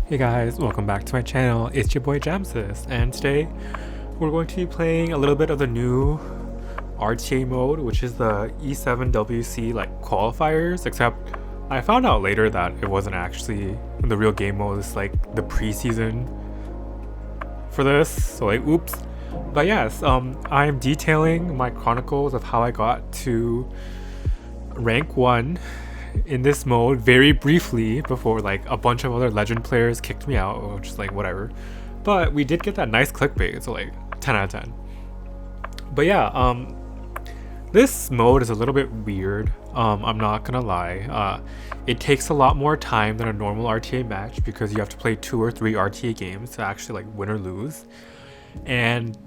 Hey guys, welcome back to my channel. It's your boy Jamsys, and today we're going to be playing a little bit of the new RTA mode, which is the E7WC like qualifiers, except I found out later that it wasn't actually the real game mode. It's like the preseason for this, so like oops. But yes, I'm detailing my chronicles of how I got to rank 1 in this mode very briefly before like a bunch of other legend players kicked me out, or just like whatever. But we did get that nice clickbait, so like 10 out of 10. But yeah, this mode is a little bit weird. I'm not gonna lie. It takes a lot more time than a normal RTA match because you have to play 2 or 3 RTA games to actually like win or lose. And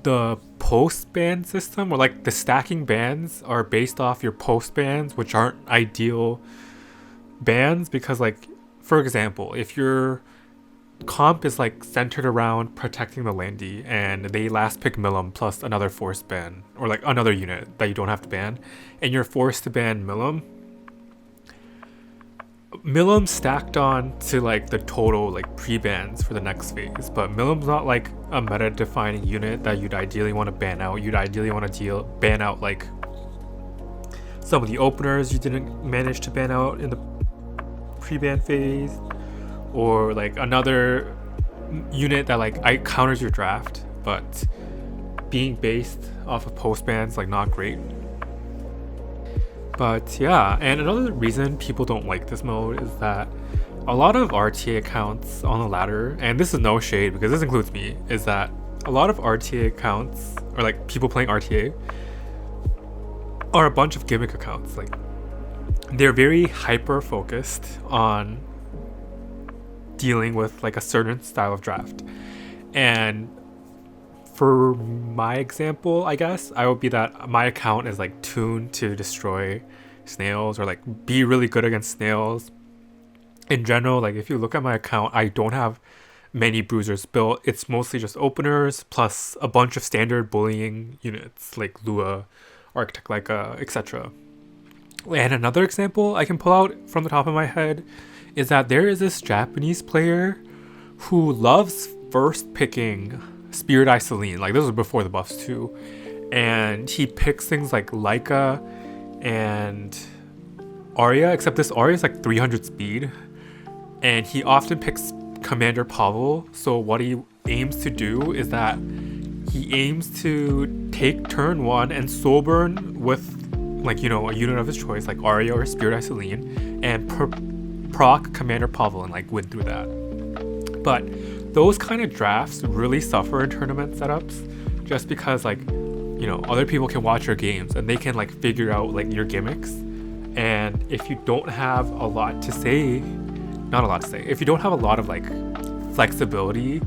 the post ban system, or like the stacking bans, are based off your post bans, which aren't ideal bans because, like, for example, if your comp is like centered around protecting the landy and they last pick Milim plus another forced ban, or like another unit that you don't have to ban, and you're forced to ban Milim stacked on to like the total like pre-bans for the next phase, but Milim's not like a meta-defining unit that you'd ideally want to ban out. You'd ideally want to ban out like some of the openers you didn't manage to ban out in the pre-ban phase, or like another unit that like counters your draft, but being based off of post bans like not great. But yeah, and another reason people don't like this mode is that a lot of RTA accounts on the ladder, and this is no shade because this includes me, is that a lot of RTA accounts, or like people playing RTA, are a bunch of gimmick accounts. Like, they're very hyper focused on dealing with like a certain style of draft. And for my example, I guess I would be that my account is like tuned to destroy snails, or like be really good against snails. In general, like if you look at my account, I don't have many bruisers built. It's mostly just openers plus a bunch of standard bullying units like Lua, Architech Laika, etc. And another example I can pull out from the top of my head is that there is this Japanese player who loves first picking Spirit Eye Celine. Like, this was before the buffs too, and he picks things like Laika and Arya, except this Arya is like 300 speed, and he often picks Commander Pavel. So what he aims to do is that he aims to take turn 1 and soul burn with, like, you know, a unit of his choice like Arya or Spirit Eye Celine, and proc Commander Pavel and like win through that. But those kind of drafts really suffer in tournament setups just because, like, you know, other people can watch your games and they can like figure out like your gimmicks. And if you don't have a lot to say, not a lot to say, if you don't have a lot of like flexibility,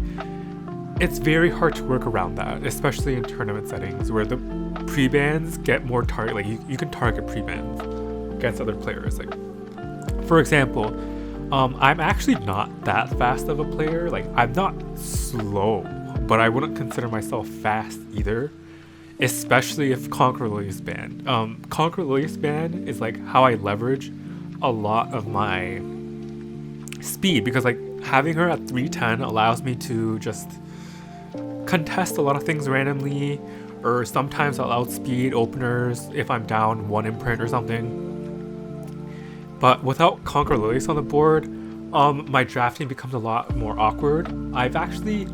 it's very hard to work around that, especially in tournament settings where the pre-bans get more target. Like, you can target pre-bans against other players. Like, for example, I'm actually not that fast of a player. Like, I'm not slow, but I wouldn't consider myself fast either, especially if Conquer Lilias banned. Conquer Lilias ban is like how I leverage a lot of my speed, because like having her at 310 allows me to just contest a lot of things randomly, or sometimes I'll outspeed openers if I'm down 1 imprint or something. But without Conquer Lilias on the board, my drafting becomes a lot more awkward. I've actually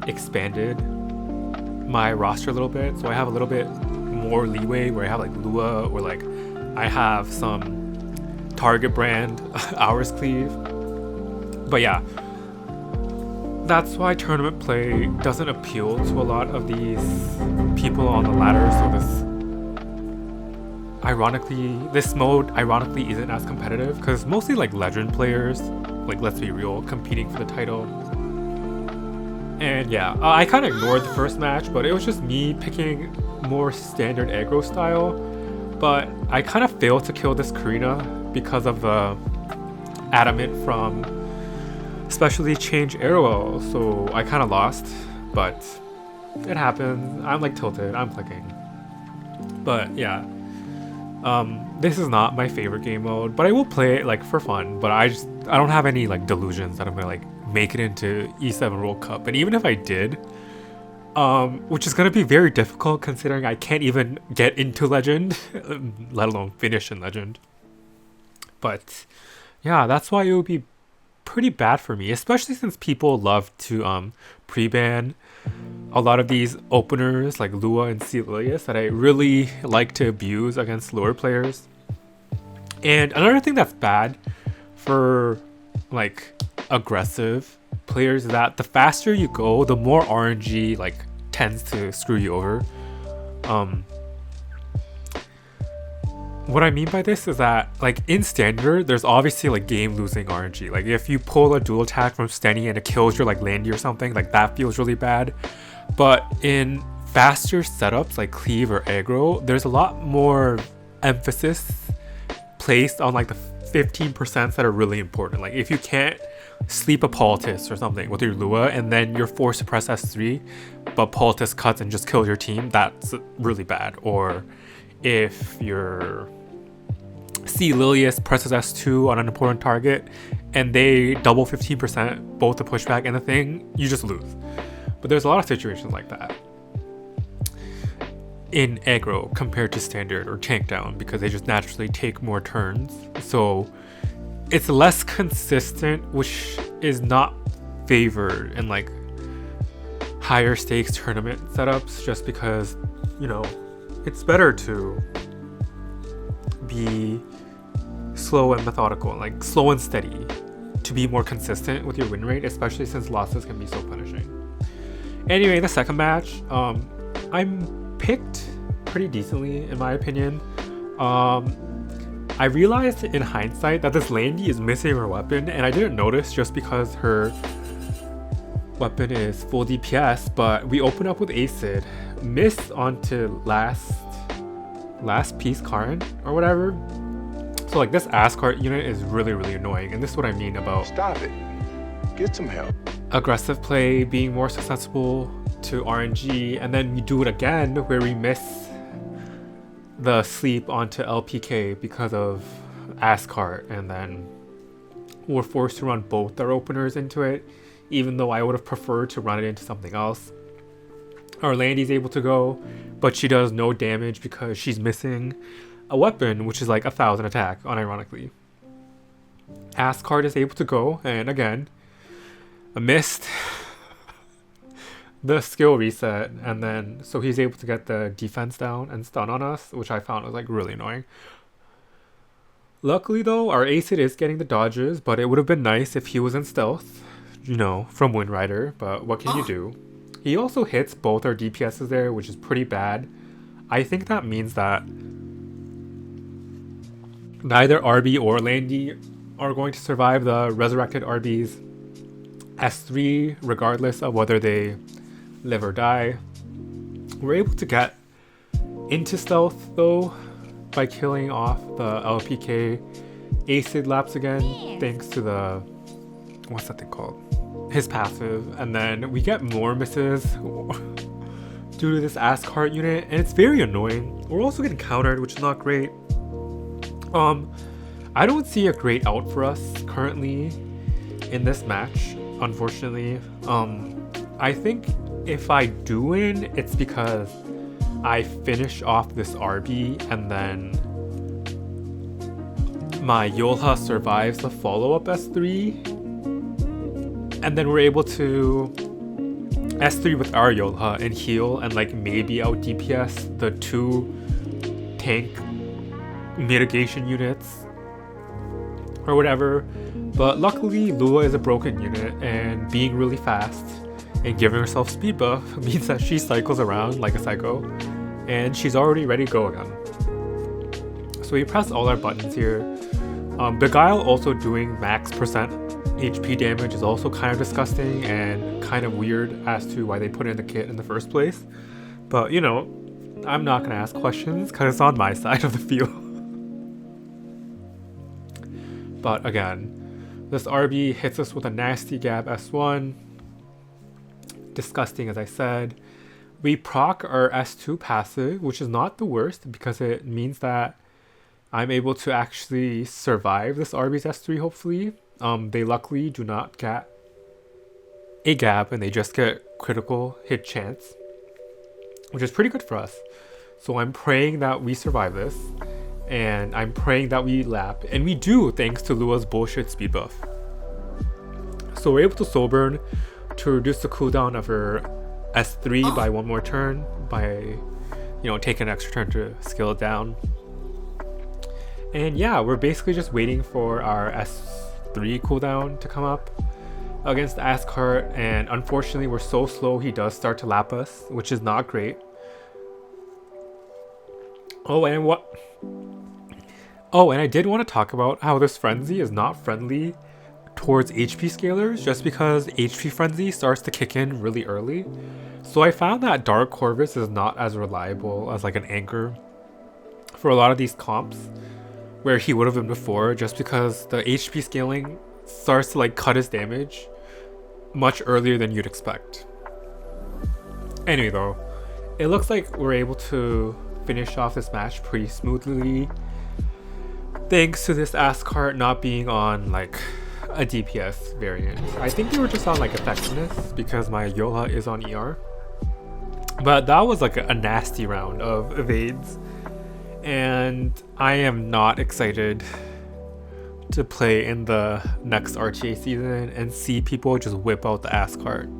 expanded my roster a little bit, so I have a little bit more leeway where I have like Lua, or like I have some target brand hours cleave. But yeah, that's why tournament play doesn't appeal to a lot of these people on the ladder. So this mode ironically isn't as competitive because it's mostly like legend players, like, let's be real, competing for the title. And yeah, I kind of ignored the first match, but it was just me picking more standard aggro style. But I kind of failed to kill this Karina because of the adamant from Specialty Change Arrow, so I kind of lost, but it happens. I'm like tilted, I'm clicking. But yeah, This is not my favorite game mode, but I will play it like for fun. But I don't have any like delusions that I'm gonna like make it into E7 World Cup. And even if I did, which is gonna be very difficult considering I can't even get into Legend, let alone finish in Legend. But yeah, that's why it would be pretty bad for me, especially since people love to pre-ban a lot of these openers like Lua and Cleilias that I really like to abuse against lower players. And another thing that's bad for like aggressive players is that the faster you go, the more RNG like tends to screw you over. What I mean by this is that like in standard, there's obviously like game losing RNG. Like if you pull a dual attack from Stenny and it kills your like Landy or something, like that feels really bad. But in faster setups like Cleave or Aggro, there's a lot more emphasis placed on like the 15% that are really important. Like if you can't sleep a Politis or something with your Lua and then you're forced to press S3, but Politis cuts and just kills your team, that's really bad. Or if your Clilias presses S2 on an important target and they double 15% both the pushback and the thing, you just lose. But there's a lot of situations like that in aggro compared to standard or tank down because they just naturally take more turns. So it's less consistent, which is not favored in like higher stakes tournament setups just because, you know, it's better to be slow and methodical, like slow and steady, to be more consistent with your win rate, especially since losses can be so punishing. Anyway, the second match, I'm picked pretty decently in my opinion. I realized in hindsight that this Landy is missing her weapon, and I didn't notice just because her weapon is full DPS, but we open up with Acid, miss onto last piece Karin or whatever. So like this ass cart unit is really annoying, and this is what I mean about stop it, get some help. Aggressive play being more susceptible to RNG, and then we do it again where we miss the sleep onto LPK because of ass cart, and then we're forced to run both our openers into it, even though I would have preferred to run it into something else. Our Landy's able to go, but she does no damage because she's missing a weapon, which is like 1,000 attack, unironically. Ascard is able to go, and again, missed the skill reset, and then so he's able to get the defense down and stun on us, which I found was like really annoying. Luckily though, our Acid is getting the dodges, but it would have been nice if he was in stealth, you know, from Windrider, but what can you do? He also hits both our DPSs there, which is pretty bad. I think that means that neither RB or Landy are going to survive the resurrected RB's S3, regardless of whether they live or die. We're able to get into stealth though by killing off the LPK Acid Lapse again, thanks to the, what's that thing called? His passive, and then we get more misses due to this ass cart unit, and it's very annoying. We're also getting countered, which is not great. I don't see a great out for us currently in this match, unfortunately. I think if I do win, it's because I finish off this RB and then my Yolha survives the follow-up S3, and then we're able to S3 with our Yolha and heal and like maybe out DPS the 2 tank mitigation units or whatever. But luckily Lua is a broken unit, and being really fast and giving herself speed buff means that she cycles around like a psycho, and she's already ready to go again. So we press all our buttons here. Beguile also doing max percent HP damage is also kind of disgusting and kind of weird as to why they put it in the kit in the first place. But you know, I'm not gonna ask questions because it's on my side of the field. But again, this RB hits us with a nasty Gab S1. Disgusting, as I said. We proc our S2 passive, which is not the worst because it means that I'm able to actually survive this Arby's S3 hopefully. They luckily do not get a gap and they just get critical hit chance, which is pretty good for us. So I'm praying that we survive this, and I'm praying that we lap, and we do thanks to Lua's bullshit speed buff. So we're able to soul burn to reduce the cooldown of her S3 by one more turn by, taking an extra turn to scale it down. And yeah, we're basically just waiting for our S3 cooldown to come up against the Ascart, and unfortunately we're so slow he does start to lap us, which is not great. Oh, and I did want to talk about how this frenzy is not friendly towards HP scalers, just because HP frenzy starts to kick in really early. So I found that Dark Corvus is not as reliable as like an Anchor for a lot of these comps where he would have been before, just because the HP scaling starts to like cut his damage much earlier than you'd expect. Anyway though, it looks like we're able to finish off this match pretty smoothly thanks to this Ascart not being on like a DPS variant. I think they were just on like effectiveness because my Yola is on ER. But that was like a nasty round of evades, and I am not excited to play in the next RTA season and see people just whip out the Ascart.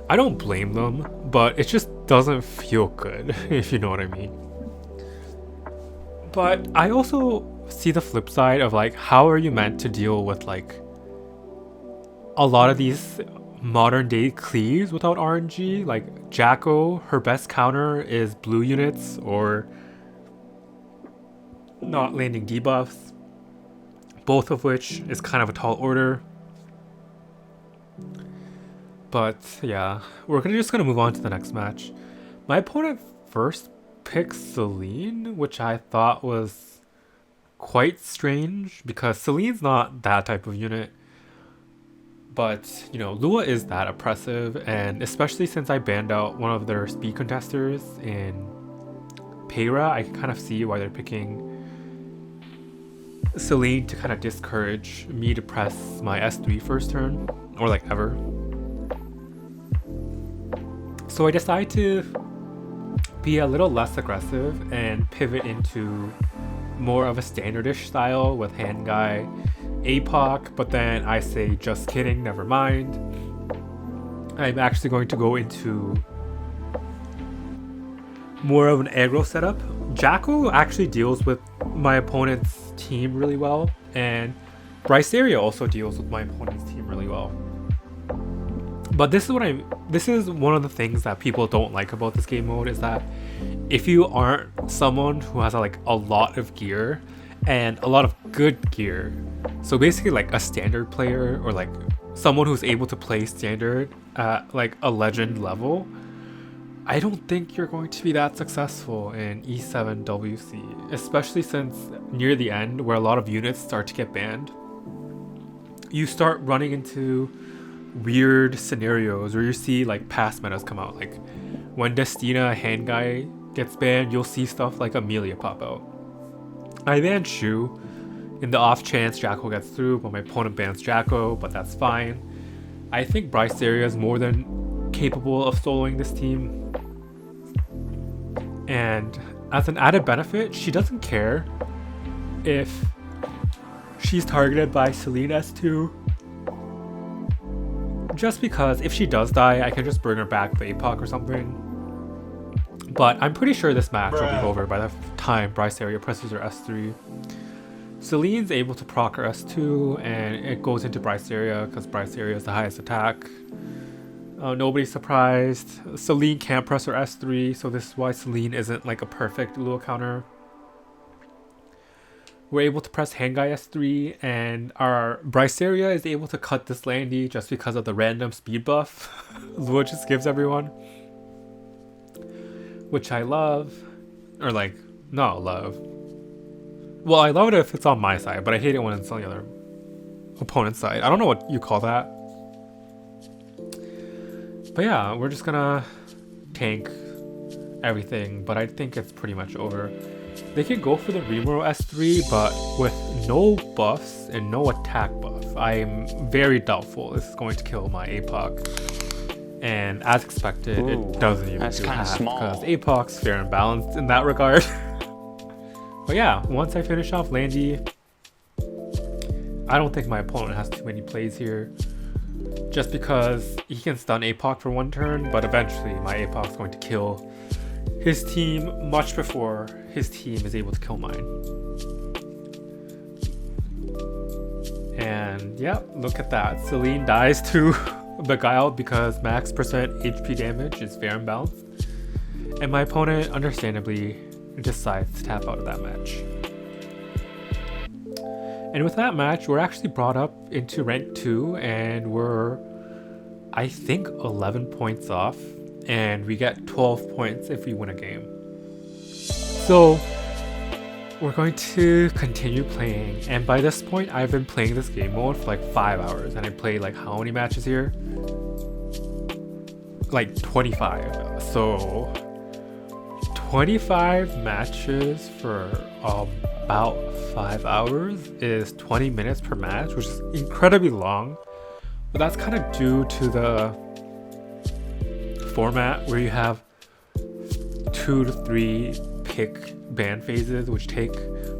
I don't blame them, but it just doesn't feel good, if you know what I mean. But I also see the flip side of like, how are you meant to deal with like a lot of these modern day cleaves without RNG? Like Jacko, her best counter is blue units or not landing debuffs, both of which is kind of a tall order. But yeah, we're just gonna move on to the next match. My opponent first picked Celine, which I thought was quite strange because Celine's not that type of unit. But, Lua is that oppressive, and especially since I banned out one of their speed contesters in Peyra, I can kind of see why they're picking Celine to kind of discourage me to press my S3 first turn, or like ever. So I decided to be a little less aggressive and pivot into more of a standardish style with hand guy, APOC, but then I say just kidding, never mind. I'm actually going to go into more of an aggro setup. Jacko actually deals with my opponent's team really well, and Bryceria also deals with my opponent's team really well. But this is one of the things that people don't like about this game mode, is that if you aren't someone who has like a lot of gear and a lot of good gear, so basically like a standard player or like someone who's able to play standard at like a legend level, I don't think you're going to be that successful in E7 WC, especially since near the end where a lot of units start to get banned, you start running into weird scenarios where you see like past metas come out. Like when Destina hand guy gets banned, you'll see stuff like Amelia pop out. I banned Shu in the off chance Jacko gets through, but my opponent bans Jacko, but that's fine. I think Bryceria is more than capable of soloing this team. And as an added benefit, she doesn't care if she's targeted by Celine S2. Just because if she does die, I can just bring her back with APOC or something. But I'm pretty sure this match will be over by the time Bryceria presses her S3. Celine's able to proc her S2, and it goes into Bryceria because Bryceria is the highest attack. Nobody's surprised. Celine can't press her S3, so this is why Celine isn't like a perfect Lua counter. We're able to press Hangai S3, and our Bryceria is able to cut this Landy just because of the random speed buff Lua just gives everyone. Which I love. Or like, not love. Well, I love it if it's on my side, but I hate it when it's on the other opponent's side. I don't know what you call that. But yeah, we're just gonna tank everything, but I think it's pretty much over. They can go for the Rimuru S3, but with no buffs and no attack buff, I'm very doubtful this is going to kill my APOC. And as expected, it doesn't even do half, because APOC's fair and balanced in that regard. But yeah, once I finish off Landy, I don't think my opponent has too many plays here. Just because he can stun APOC for one turn, but eventually my APOC is going to kill his team much before his team is able to kill mine. And yeah, look at that. Celine dies to Beguiled because max percent HP damage is fair and balanced. And my opponent, understandably, decides to tap out of that match. And with that match, we're actually brought up into rank 2, and we're, I think, 11 points off, and we get 12 points if we win a game. So we're going to continue playing, and by this point, I've been playing this game mode for like 5 hours, and I played like how many matches here? Like 25. So 25 matches for about 5 hours is 20 minutes per match, which is incredibly long. But that's kind of due to the format where you have 2 to 3 pick ban phases, which take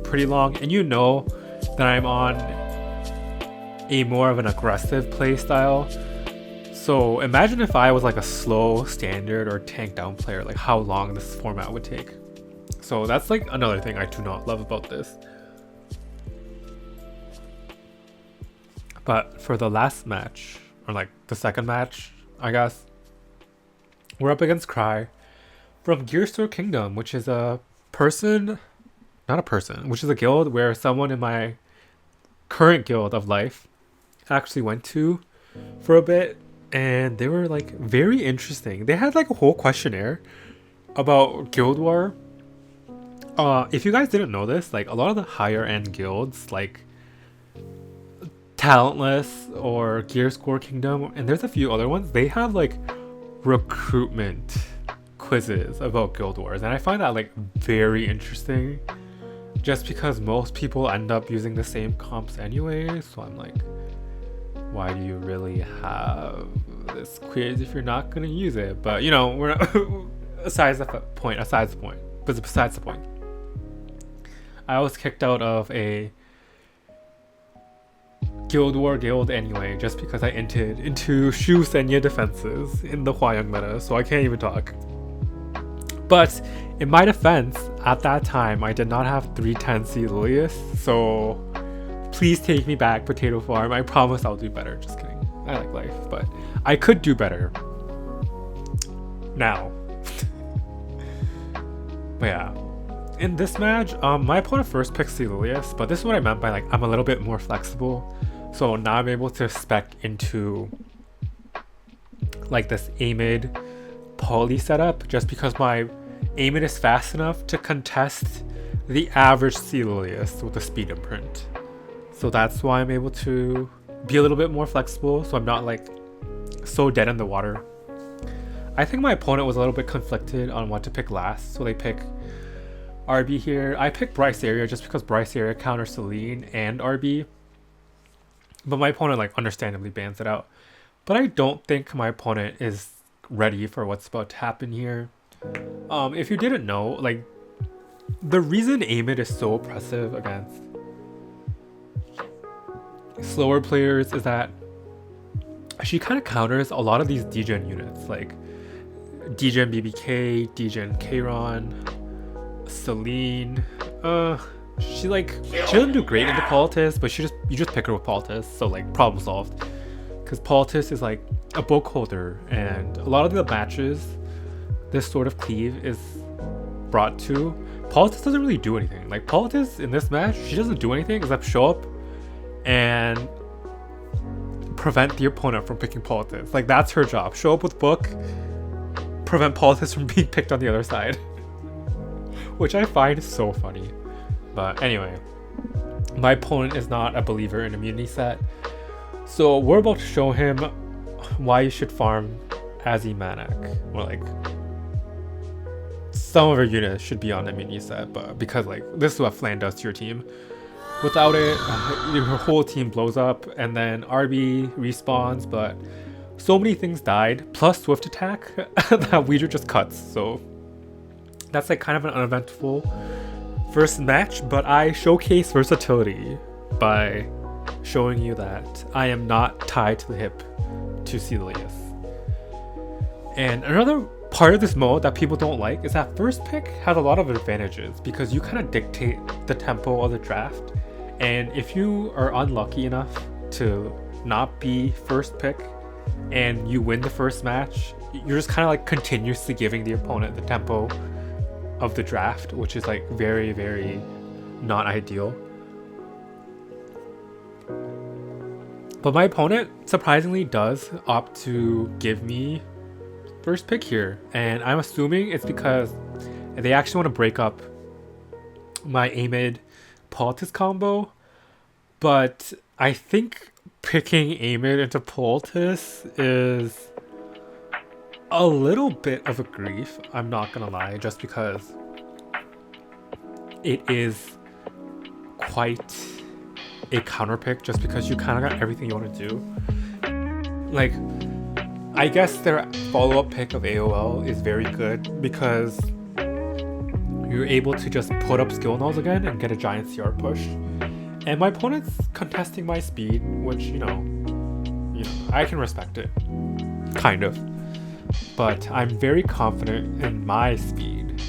pretty long. And you know that I'm on a more of an aggressive play style. So imagine if I was like a slow standard or tank down player, like how long this format would take. So that's like another thing I do not love about this. But for the last match, or like the second match, I guess, we're up against Cry from Gearstore Kingdom, which is a person, not a person, which is a guild where someone in my current guild of life actually went to for a bit. And they were like very interesting. They had like a whole questionnaire about Guild War. If you guys didn't know this, like a lot of the higher end guilds like Talentless or Gearscore Kingdom, and there's a few other ones, they have like recruitment quizzes about Guild Wars, and I find that like very interesting just because most people end up using the same comps anyway. So I'm like, why do you really have this quiz if you're not gonna use it? But you know, we're not besides the point. But besides the point, I was kicked out of a Guild War guild anyway, just because I entered into Shu Senya defenses in the Hwayang meta, so I can't even talk. But in my defense, at that time, I did not have 310 Clilias, so please take me back, Potato Farm. I promise I'll do better. Just kidding. I like life, but I could do better. Now. But yeah. In this match, my opponent first picked Clilias, but this is what I meant by like I'm a little bit more flexible. So now I'm able to spec into like this Amid poly setup just because my Amid is fast enough to contest the average Clilias with a speed imprint. So that's why I'm able to be a little bit more flexible, so I'm not like so dead in the water. I think my opponent was a little bit conflicted on what to pick last, so they pick RB here. I picked Bryce Area just because Bryce Area counters Celine and RB, but my opponent like understandably bans it out. But I don't think my opponent is ready for what's about to happen here. If you didn't know, like the reason Amid is so oppressive against slower players is that she kind of counters a lot of these degen units like degen BBK, degen Kron, Celine. She doesn't do great into Politis, but you just pick her with Politis, so like problem solved. Because Politis is like a book holder, and a lot of the matches this sort of cleave is brought to, Politis doesn't really do anything. Like Politis in this match, she doesn't do anything except show up and prevent the opponent from picking Politis. Like that's her job. Show up with book, prevent Politis from being picked on the other side. Which I find so funny. But anyway, my opponent is not a believer in immunity set. So we're about to show him why you should farm Azzy Manak. Or like some of our units should be on a mini set, but because like this is what Flan does to your team. Without it, your whole team blows up, and then RB respawns, but so many things died, plus swift attack, that Weezer just cuts, so that's like kind of an uneventful first match, but I showcase versatility by showing you that I am not tied to the hip to Clilias. And another part of this mode that people don't like is that first pick has a lot of advantages because you kind of dictate the tempo of the draft, and if you are unlucky enough to not be first pick and you win the first match, you're just kind of like continuously giving the opponent the tempo of the draft, which is like very, very not ideal. But my opponent surprisingly does opt to give me first pick here, and I'm assuming it's because they actually want to break up my Amid Poultice combo, but I think picking Amid into Poultice is a little bit of a grief, I'm not gonna lie, just because it is quite a counter pick, just because you kind of got everything you want to do. Like, I guess their follow-up pick of AOL is very good because you're able to just put up skill nulls again and get a giant CR push. And my opponent's contesting my speed, which, you know, I can respect it, kind of. But I'm very confident in my speed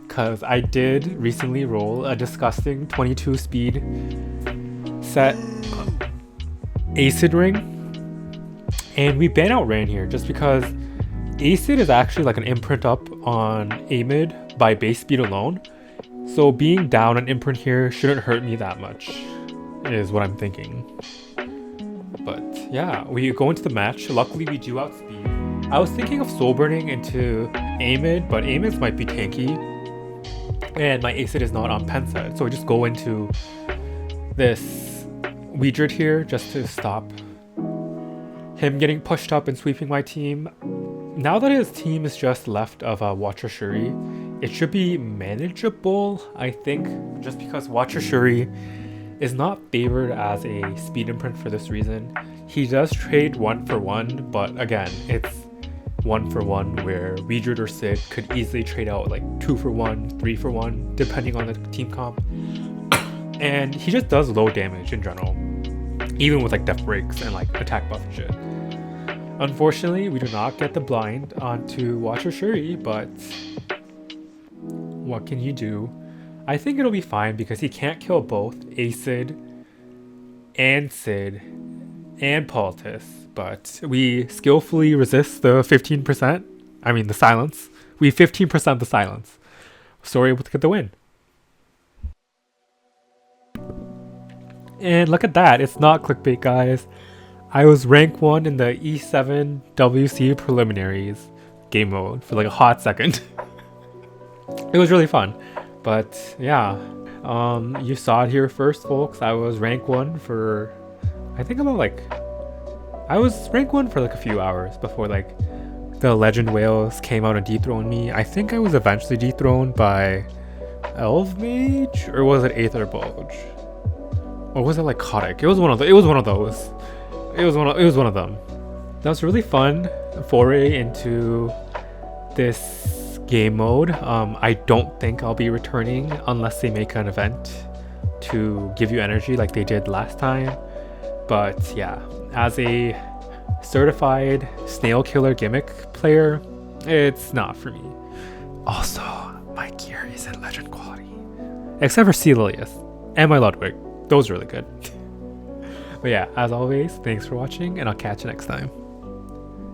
because I did recently roll a disgusting 22 speed set acid ring, and we ban out Ran here just because acid is actually like an imprint up on Amid by base speed alone, so being down an imprint here shouldn't hurt me that much is what I'm thinking. But yeah, we go into the match. Luckily we do outspeed. I was thinking of soul burning into Amid, but Amid might be tanky and my acid is not on pen set, so we just go into this Weedred here just to stop him getting pushed up and sweeping my team. Now that his team is just left of Watcher Shuri, it should be manageable, I think, just because Watcher Shuri is not favored as a speed imprint for this reason. He does trade 1-for-1, but again, it's 1-for-1 where Weedred or Sid could easily trade out like 2-for-1, 3-for-1, depending on the team comp. And he just does low damage in general, even with like death breaks and like attack buff and shit. Unfortunately, we do not get the blind onto Watcher Shuri, but what can you do? I think it'll be fine because he can't kill both Acid and Sid and Poultice, but we skillfully resist the 15%. I mean the silence. We 15% the silence. So we're able to get the win. And look at that, it's not clickbait, guys. I was rank 1 in the E7 WC preliminaries game mode for like a hot second. It was really fun. But yeah, you saw it here first, folks. I was rank 1 for, I think about like, I was rank 1 for like a few hours before like the legend whales came out and dethroned me. I think I was eventually dethroned by Elf Mage, or was it Aether Bulge? Or was it like Kotick? It was one of those. It was one of them. That was really fun foray into this game mode. I don't think I'll be returning unless they make an event to give you energy like they did last time. But yeah, as a certified snail killer gimmick player, it's not for me. Also, my gear isn't legend quality, except for Clilias and my Ludwig. Those are really good. But yeah, as always, thanks for watching, and I'll catch you next time.